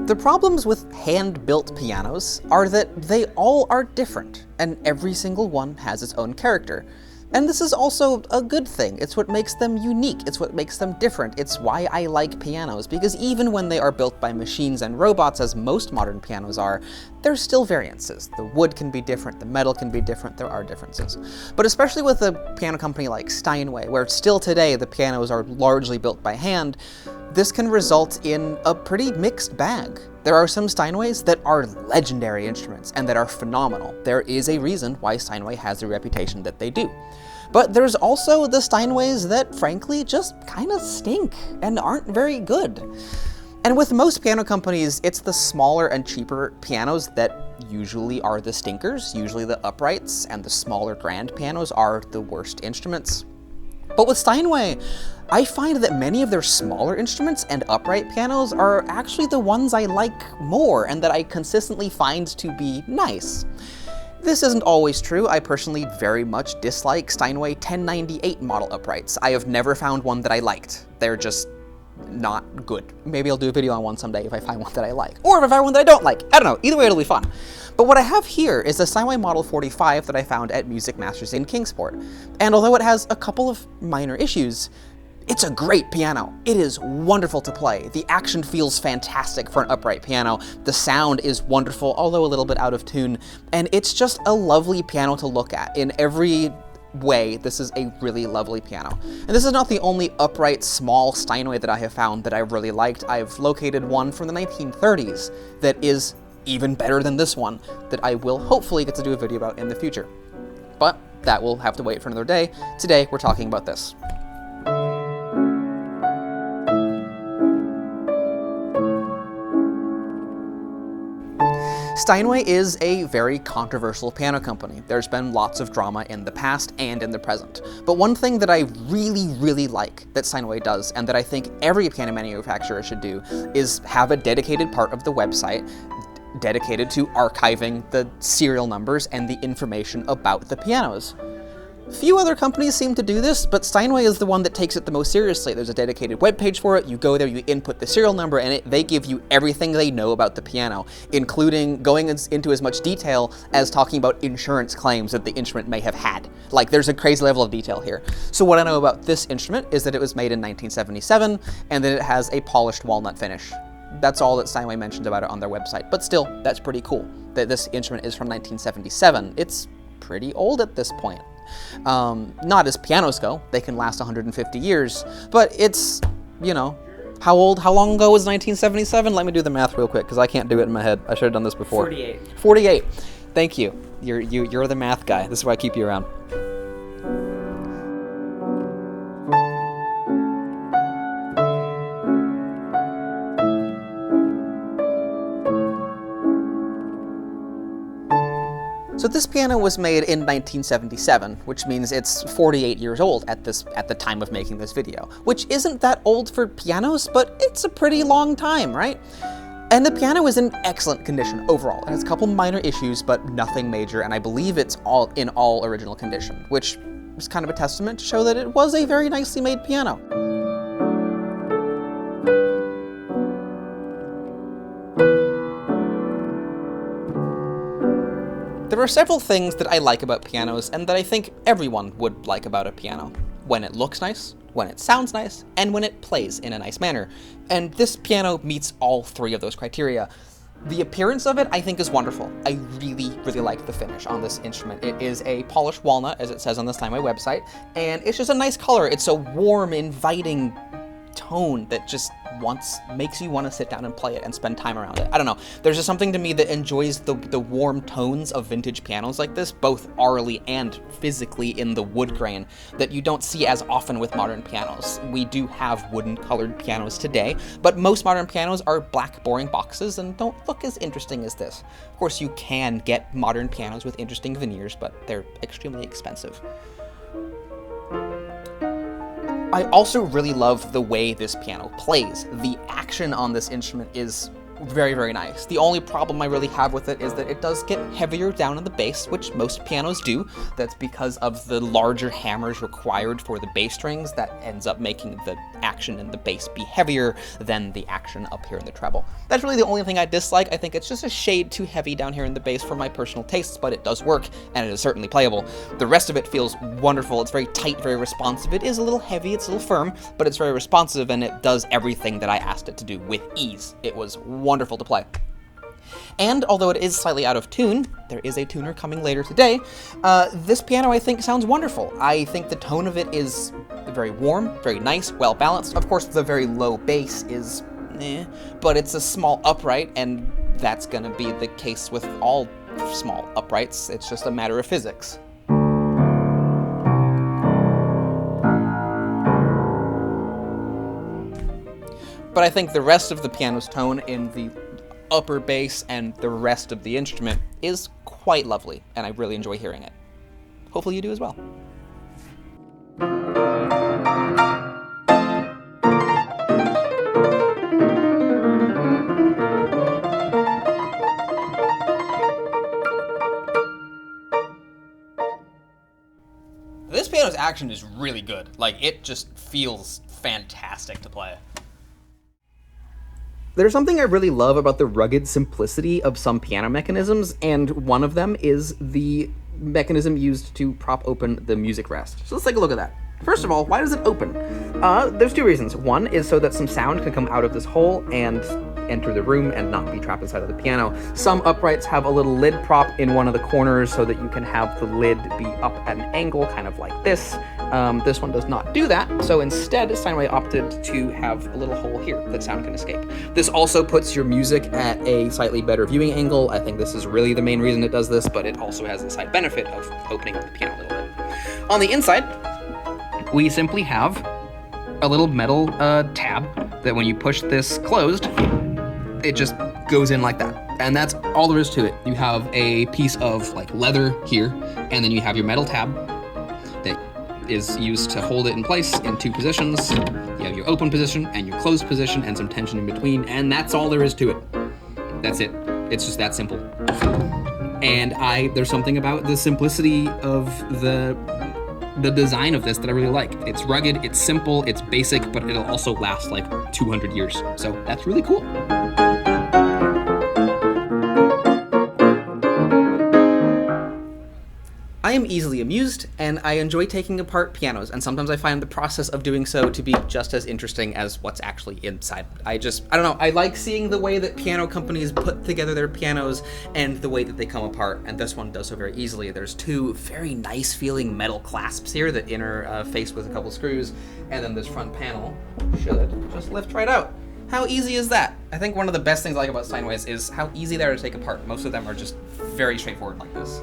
The problems with hand-built pianos are that they all are different, and every single one has its own character. And this is also a good thing. It's what makes them unique. It's what makes them different. It's why I like pianos, because even when they are built by machines and robots, as most modern pianos are, there's still variances. The wood can be different, the metal can be different, there are differences. But especially with a piano company like Steinway, where still today the pianos are largely built by hand, this can result in a pretty mixed bag. There are some Steinways that are legendary instruments and that are phenomenal. There is a reason why Steinway has the reputation that they do. But there's also the Steinways that, frankly, just kind of stink and aren't very good. And with most piano companies, it's the smaller and cheaper pianos that usually are the stinkers. Usually the uprights and the smaller grand pianos are the worst instruments. But with Steinway, I find that many of their smaller instruments and upright pianos are actually the ones I like more and that I consistently find to be nice. This isn't always true. I personally very much dislike Steinway 1098 model uprights. I have never found one that I liked. They're just not good. Maybe I'll do a video on one someday if I find one that I like. Or if I find one that I don't like. I don't know. Either way, it'll be fun. But what I have here is the Steinway Model 45 that I found at Music Masters in Kingsport. And although it has a couple of minor issues, it's a great piano. It is wonderful to play. The action feels fantastic for an upright piano. The sound is wonderful, although a little bit out of tune. And it's just a lovely piano to look at. In every way, this is a really lovely piano. And this is not the only upright, small Steinway that I have found that I really liked. I've located one from the 1930s that is even better than this one that I will hopefully get to do a video about in the future. But that will have to wait for another day. Today, we're talking about this. Steinway is a very controversial piano company. There's been lots of drama in the past and in the present. But one thing that I really like that Steinway does, and that I think every piano manufacturer should do, is have a dedicated part of the website dedicated to archiving the serial numbers and the information about the pianos. Few other companies seem to do this, but Steinway is the one that takes it the most seriously. There's a dedicated webpage for it. You go there, you input the serial number, and they give you everything they know about the piano, including going into as much detail as talking about insurance claims that the instrument may have had. Like, there's a crazy level of detail here. So what I know about this instrument is that it was made in 1977, and that it has a polished walnut finish. That's all that Steinway mentioned about it on their website, but still, that's pretty cool that this instrument is from 1977. It's pretty old at this point. Not as pianos go, they can last 150 years, but it's, you know, how long ago was 1977? Let me do the math real quick, because I can't do it in my head. I should have done this before. 48. Thank you. You're the math guy. This is why I keep you around. So this piano was made in 1977, which means it's 48 years old at the time of making this video, which isn't that old for pianos, but it's a pretty long time, right? And the piano is in excellent condition overall. It has a couple minor issues, but nothing major, and I believe it's all in original condition, which is kind of a testament to show that it was a very nicely made piano. There are several things that I like about pianos and that I think everyone would like about a piano. When it looks nice, when it sounds nice, and when it plays in a nice manner. And this piano meets all three of those criteria. The appearance of it, I think, is wonderful. I really like the finish on this instrument. It is a polished walnut, as it says on the Steinway website, and it's just a nice color. It's a warm, inviting tone that just makes you want to sit down and play it and spend time around it. I don't know. There's just something to me that enjoys the warm tones of vintage pianos like this, both aurally and physically in the wood grain, that you don't see as often with modern pianos. We do have wooden colored pianos today, but most modern pianos are black, boring boxes and don't look as interesting as this. Of course, you can get modern pianos with interesting veneers, but they're extremely expensive. I also really love the way this piano plays. The action on this instrument is very, very nice. The only problem I really have with it is that it does get heavier down in the bass, which most pianos do. That's because of the larger hammers required for the bass strings. That ends up making the action in the bass be heavier than the action up here in the treble. That's really the only thing I dislike. I think it's just a shade too heavy down here in the bass for my personal tastes, but it does work, and it is certainly playable. The rest of it feels wonderful. It's very tight, very responsive. It is a little heavy, it's a little firm, but it's very responsive, and it does everything that I asked it to do with ease. It was wonderful to play. And although it is slightly out of tune, there is a tuner coming later today, this piano I think sounds wonderful. I think the tone of it is very warm, very nice, well balanced. Of course, the very low bass is but it's a small upright, and that's gonna be the case with all small uprights. It's just a matter of physics. But I think the rest of the piano's tone in the upper bass and the rest of the instrument is quite lovely, and I really enjoy hearing it. Hopefully you do as well. This piano's action is really good. Like, it just feels fantastic to play. There's something I really love about the rugged simplicity of some piano mechanisms, and one of them is the mechanism used to prop open the music rest. So let's take a look at that. First of all, why does it open? There's two reasons. One is so that some sound can come out of this hole and enter the room and not be trapped inside of the piano. Some uprights have a little lid prop in one of the corners so that you can have the lid be up at an angle, kind of like this. This one does not do that, so instead Steinway opted to have a little hole here that sound can escape. This also puts your music at a slightly better viewing angle. I think this is really the main reason it does this, but it also has the side benefit of opening up the piano a little bit. On the inside, we simply have a little metal tab that when you push this closed, it just goes in like that. And that's all there is to it. You have a piece of like leather here, and then you have your metal tab that is used to hold it in place in two positions. You have your open position and your closed position and some tension in between, and that's all there is to it. That's it. It's just that simple. And there's something about the simplicity of the design of this that I really like. It's rugged, it's simple, it's basic, but it'll also last like 200 years. So that's really cool. I am easily amused, and I enjoy taking apart pianos, and sometimes I find the process of doing so to be just as interesting as what's actually inside. I don't know, I like seeing the way that piano companies put together their pianos and the way that they come apart, and this one does so very easily. There's two very nice feeling metal clasps here that interface with a couple screws, and then this front panel should just lift right out. How easy is that? I think one of the best things I like about Steinways is how easy they are to take apart. Most of them are just very straightforward like this.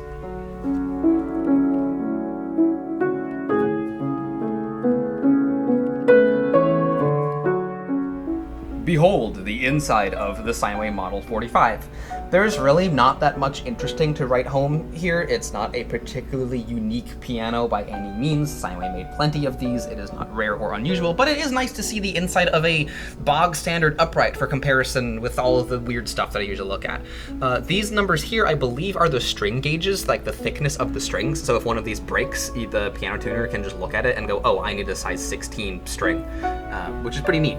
Behold the inside of the Steinway Model 45. There's really not that much interesting to write home here. It's not a particularly unique piano by any means. Steinway made plenty of these. It is not rare or unusual, but it is nice to see the inside of a bog standard upright for comparison with all of the weird stuff that I usually look at. These numbers here, I believe, are the string gauges, like the thickness of the strings. So if one of these breaks, the piano tuner can just look at it and go, oh, I need a size 16 string, which is pretty neat.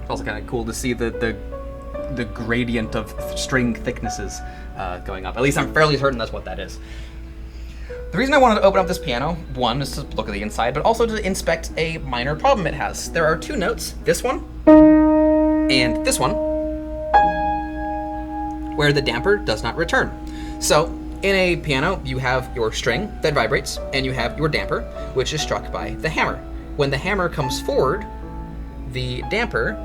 It's also kind of cool to see the gradient of string thicknesses going up. At least I'm fairly certain that's what that is. The reason I wanted to open up this piano, one, is to look at the inside, but also to inspect a minor problem it has. There are two notes, this one and this one, where the damper does not return. So in a piano, you have your string that vibrates, and you have your damper, which is struck by the hammer. When the hammer comes forward, the damper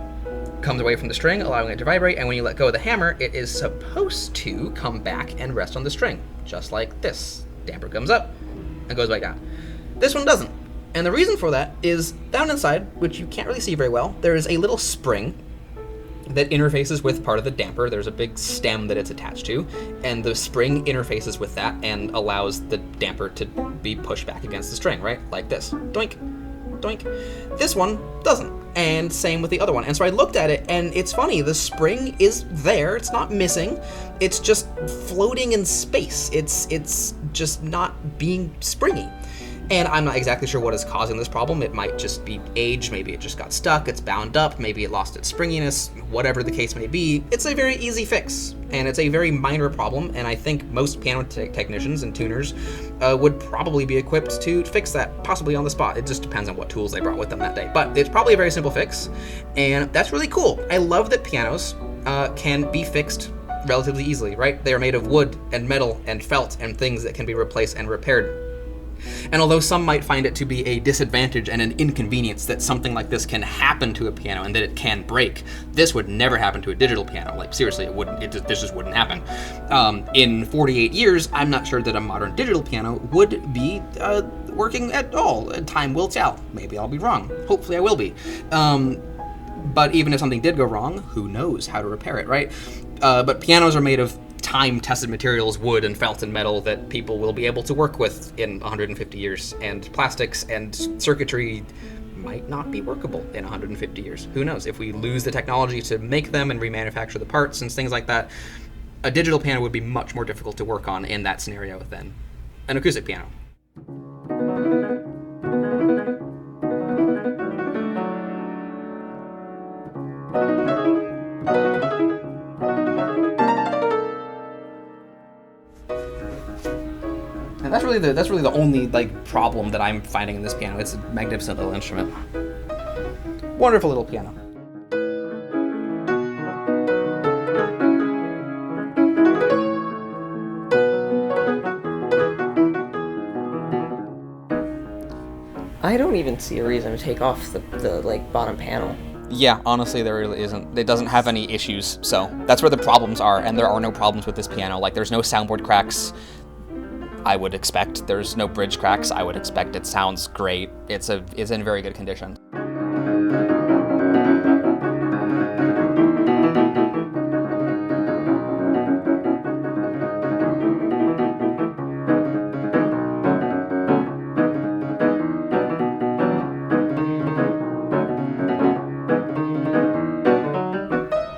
comes away from the string, allowing it to vibrate, and when you let go of the hammer, it is supposed to come back and rest on the string, just like this. Damper comes up and goes back down. This one doesn't. And the reason for that is down inside, which you can't really see very well, there is a little spring that interfaces with part of the damper. There's a big stem that it's attached to, and the spring interfaces with that and allows the damper to be pushed back against the string, right? Like this. Doink, doink. This one doesn't. And same with the other one. And so I looked at it, and it's funny, the spring is there, it's not missing, it's just floating in space. It's just not being springy. And I'm not exactly sure what is causing this problem. It might just be age, maybe it just got stuck, it's bound up, maybe it lost its springiness, whatever the case may be. It's a very easy fix, and it's a very minor problem, and I think most piano technicians and tuners would probably be equipped to fix that, possibly on the spot. It just depends on what tools they brought with them that day. But it's probably a very simple fix, and that's really cool. I love that pianos can be fixed relatively easily, right? They are made of wood and metal and felt and things that can be replaced and repaired. And although some might find it to be a disadvantage and an inconvenience that something like this can happen to a piano and that it can break, this would never happen to a digital piano. Like, seriously, it wouldn't. This just wouldn't happen. In 48 years, I'm not sure that a modern digital piano would be working at all. Time will tell. Maybe I'll be wrong. Hopefully I will be. But even if something did go wrong, who knows how to repair it, right? But pianos are made of time-tested materials, wood and felt and metal, that people will be able to work with in 150 years, and plastics and circuitry might not be workable in 150 years. Who knows? If we lose the technology to make them and remanufacture the parts and things like that, a digital piano would be much more difficult to work on in that scenario than an acoustic piano. And that's really the only problem that I'm finding in this piano. It's a magnificent little instrument. Wonderful little piano. I don't even see a reason to take off the bottom panel. Yeah, honestly, there really isn't. It doesn't have any issues, so that's where the problems are, and there are no problems with this piano. Like, there's no soundboard cracks, I would expect. There's no bridge cracks, I would expect. It sounds great. It's in very good condition.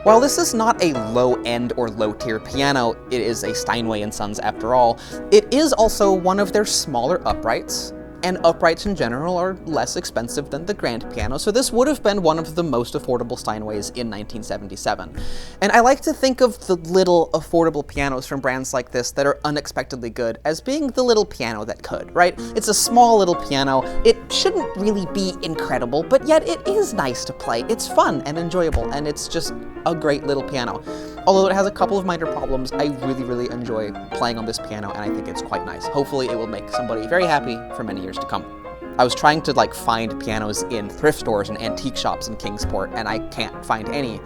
While this is not a low-end or low-tier piano, it is a Steinway & Sons after all, it is also one of their smaller uprights, and uprights in general are less expensive than the grand piano, so this would have been one of the most affordable Steinways in 1977. And I like to think of the little affordable pianos from brands like this that are unexpectedly good as being the little piano that could, right? It's a small little piano. It shouldn't really be incredible, but yet it is nice to play. It's fun and enjoyable, and it's just a great little piano. Although it has a couple of minor problems, I really, really enjoy playing on this piano, and I think it's quite nice. Hopefully it will make somebody very happy for many years to come. I was trying to find pianos in thrift stores and antique shops in Kingsport, and I can't find any.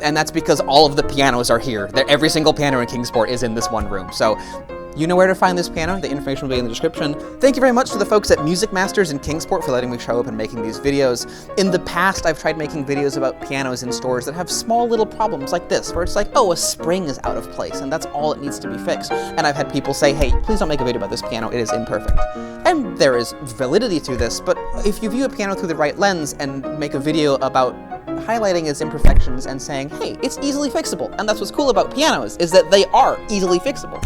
And that's because all of the pianos are here. Every single piano in Kingsport is in this one room. So you know where to find this piano. The information will be in the description. Thank you very much to the folks at Music Masters in Kingsport for letting me show up and making these videos. In the past, I've tried making videos about pianos in stores that have small little problems like this, where it's like, oh, a spring is out of place, and that's all it needs to be fixed. And I've had people say, hey, please don't make a video about this piano, it is imperfect. And there is validity to this, but if you view a piano through the right lens and make a video about highlighting its imperfections and saying, hey, it's easily fixable, and that's what's cool about pianos, is that they are easily fixable.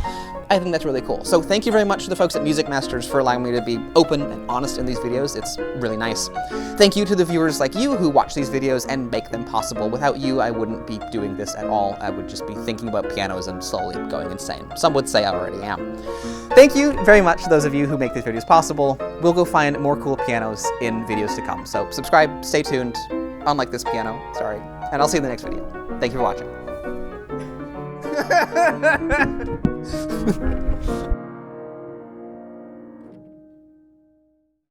I think that's really cool. So thank you very much to the folks at Music Masters for allowing me to be open and honest in these videos. It's really nice. Thank you to the viewers like you who watch these videos and make them possible. Without you, I wouldn't be doing this at all. I would just be thinking about pianos and slowly going insane. Some would say I already am. Thank you very much to those of you who make these videos possible. We'll go find more cool pianos in videos to come. So subscribe, stay tuned, unlike this piano, sorry, and I'll see you in the next video. Thank you for watching.